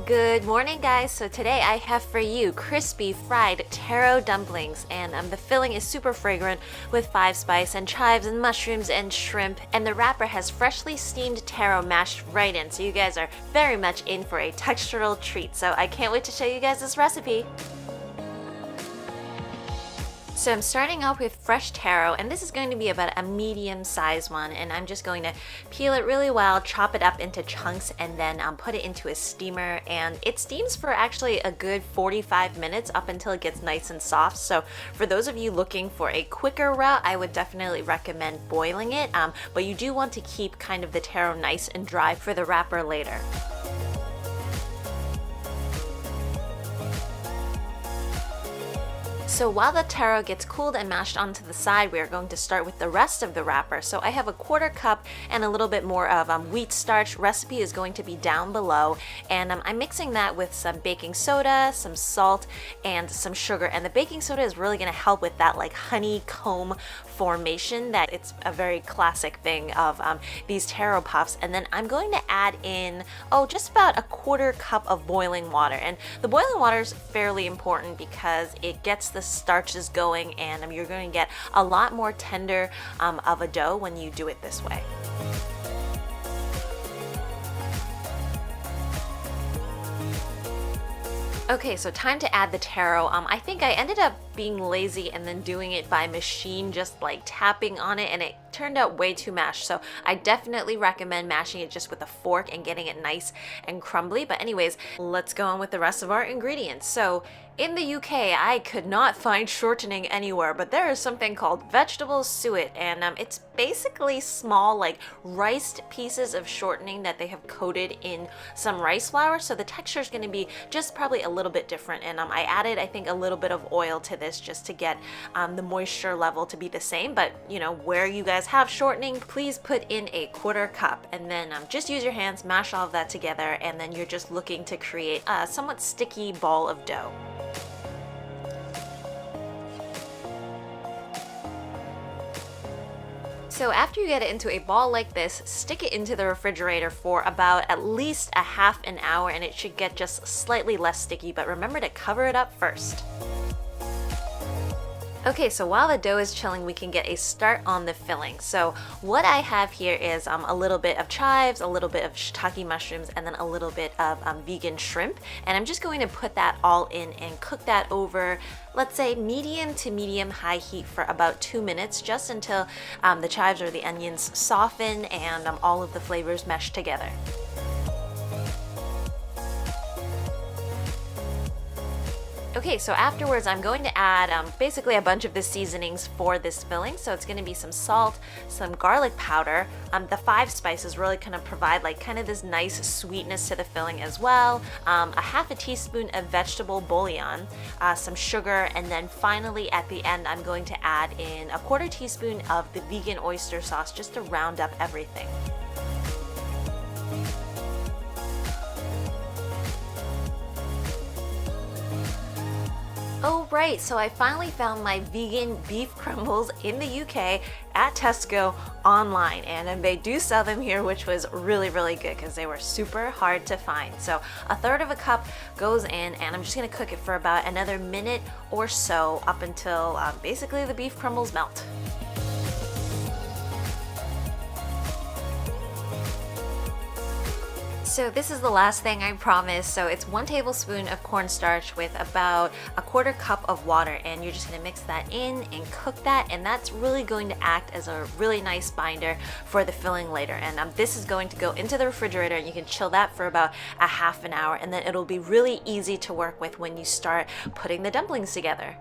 Good morning, guys. So today I have for you crispy fried taro dumplings, and the filling is super fragrant with 5-spice and chives and mushrooms and shrimp, and the wrapper has freshly steamed taro mashed right in, so you guys are very much in for a textural treat. So I can't wait to show you guys this recipe. So I'm starting off with fresh taro, and this is going to be about a medium-sized one, and I'm just going to peel it really well, chop it up into chunks, and then put it into a steamer, and it steams for actually a good 45 minutes up until it gets nice and soft. So for those of you looking for a quicker route, I would definitely recommend boiling it, but you do want to keep kind of the taro nice and dry for the wrapper later. So while the taro gets cooled and mashed onto the side, we are going to start with the rest of the wrapper. So I have a 1/4 cup and a little bit more of wheat starch. Recipe is going to be down below, and I'm mixing that with some baking soda, some salt, and some sugar. And the baking soda is really going to help with that like honeycomb formation that it's a very classic thing of these taro puffs. And then I'm going to add in just about a 1/4 cup of boiling water, and the boiling water is fairly important because it gets the starches going, and you're going to get a lot more tender of a dough when you do it this way. Okay, so time to add the taro. I think I ended up being lazy and then doing it by machine, just like tapping on it, and it turned out way too mashed. So I definitely recommend mashing it just with a fork and getting it nice and crumbly. But anyways, let's go on with the rest of our ingredients. So in the UK, I could not find shortening anywhere, but there is something called vegetable suet, and it's basically small like riced pieces of shortening that they have coated in some rice flour. So the texture is going to be just probably a little bit different, and I added, I think, a little bit of oil to this just to get the moisture level to be the same. But you know, where you guys have shortening, please put in a 1/4 cup, and then just use your hands, mash all of that together, and then you're just looking to create a somewhat sticky ball of dough. So after you get it into a ball like this, stick it into the refrigerator for about at least a half an hour, and it should get just slightly less sticky, but remember to cover it up first. Okay, so while the dough is chilling, we can get a start on the filling. So what I have here is a little bit of chives, a little bit of shiitake mushrooms, and then a little bit of vegan shrimp. And I'm just going to put that all in and cook that over, let's say, medium to medium high heat for about 2 minutes, just until the chives or the onions soften and all of the flavors mesh together. Okay, so afterwards I'm going to add basically a bunch of the seasonings for this filling. So it's going to be some salt, some garlic powder. The 5 spices really kind of provide like kind of this nice sweetness to the filling as well. A half a teaspoon of vegetable bouillon, some sugar, and then finally at the end I'm going to add in a 1/4 teaspoon of the vegan oyster sauce just to round up everything. Oh right, so I finally found my vegan beef crumbles in the UK at Tesco online, and they do sell them here, which was really good because they were super hard to find. So a 1/3 of a cup goes in, and I'm just going to cook it for about another minute or so up until basically the beef crumbles melt. So this is the last thing, I promise. So it's 1 tablespoon of cornstarch with about a 1/4 cup of water, and you're just going to mix that in and cook that, and that's really going to act as a really nice binder for the filling later. And this is going to go into the refrigerator, and you can chill that for about a half an hour, and then it'll be really easy to work with when you start putting the dumplings together.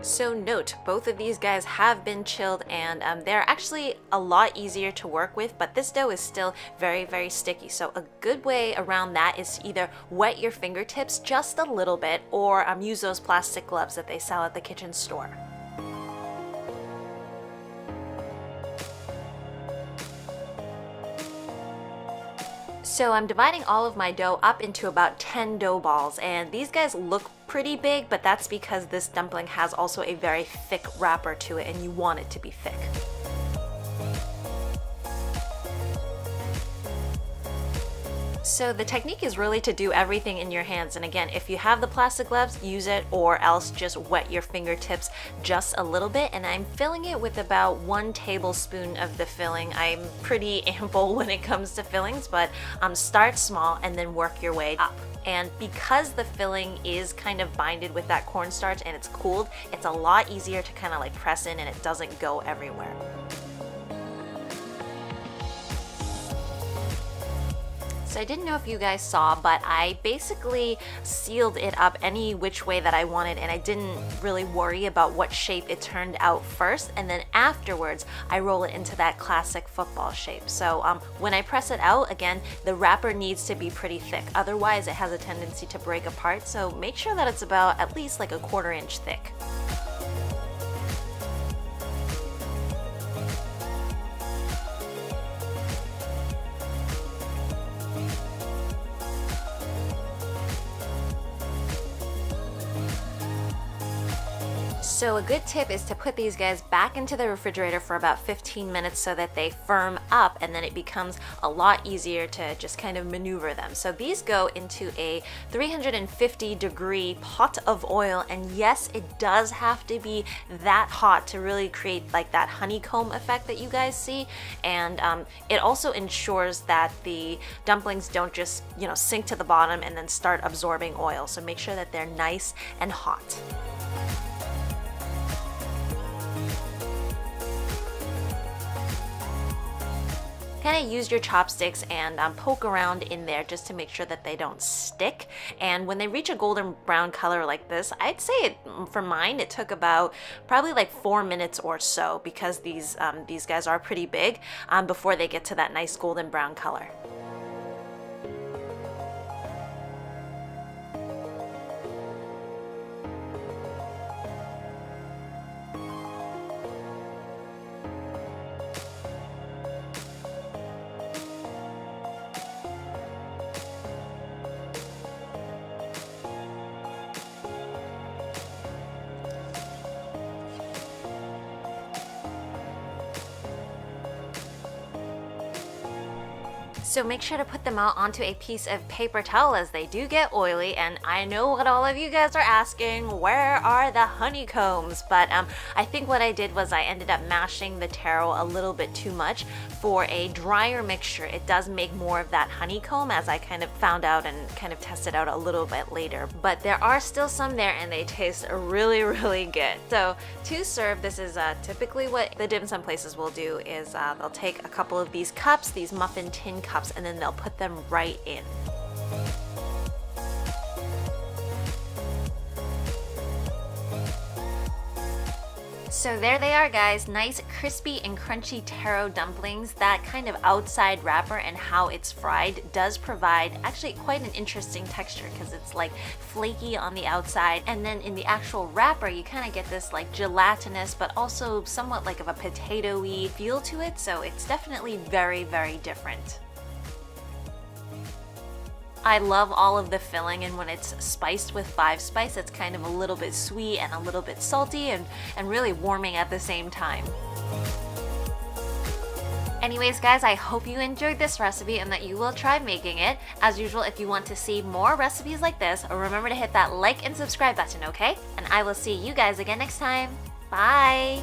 So note, both of these guys have been chilled, and they're actually a lot easier to work with, but this dough is still very sticky. So a good way around that is to either wet your fingertips just a little bit, or use those plastic gloves that they sell at the kitchen store. So I'm dividing all of my dough up into about 10 dough balls, and these guys look pretty big, but that's because this dumpling has also a very thick wrapper to it, and you want it to be thick. So the technique is really to do everything in your hands, and again, if you have the plastic gloves, use it, or else just wet your fingertips just a little bit. And I'm filling it with about 1 tablespoon of the filling. I'm pretty ample when it comes to fillings, but start small and then work your way up. And because the filling is kind of binded with that cornstarch and it's cooled, it's a lot easier to kind of like press in and it doesn't go everywhere. So I didn't know if you guys saw, but I basically sealed it up any which way that I wanted, and I didn't really worry about what shape it turned out first, and then afterwards I roll it into that classic football shape. So when I press it out, again, the wrapper needs to be pretty thick, otherwise it has a tendency to break apart, so make sure that it's about at least like a 1/4 inch thick. So a good tip is to put these guys back into the refrigerator for about 15 minutes so that they firm up, and then it becomes a lot easier to just kind of maneuver them. So these go into a 350-degree pot of oil, and yes, it does have to be that hot to really create like that honeycomb effect that you guys see, and it also ensures that the dumplings don't just, you know, sink to the bottom and then start absorbing oil. So make sure that they're nice and hot. Kind of use your chopsticks and poke around in there just to make sure that they don't stick. And when they reach a golden brown color like this, I'd say for mine it took about probably like 4 minutes or so, because these guys are pretty big, before they get to that nice golden brown color. So make sure to put them out onto a piece of paper towel, as they do get oily, and I know what all of you guys are asking, where are the honeycombs? But I think what I did was I ended up mashing the taro a little bit too much. For a drier mixture, it does make more of that honeycomb, as I kind of found out and kind of tested out a little bit later. But there are still some there, and they taste really, really good. So to serve, this is typically what the dim sum places will do is they'll take a couple of these cups, these muffin tin cups, and then they'll put them right in. So there they are, guys, nice crispy and crunchy taro dumplings. That kind of outside wrapper and how it's fried does provide actually quite an interesting texture, because it's like flaky on the outside, and then in the actual wrapper you kind of get this like gelatinous but also somewhat like of a potato-y feel to it, so it's definitely very, very different. I love all of the filling, and when it's spiced with 5 spice, it's kind of a little bit sweet and a little bit salty and really warming at the same time. Anyways, guys, I hope you enjoyed this recipe and that you will try making it. As usual, if you want to see more recipes like this, remember to hit that like and subscribe button, okay? And I will see you guys again next time. Bye!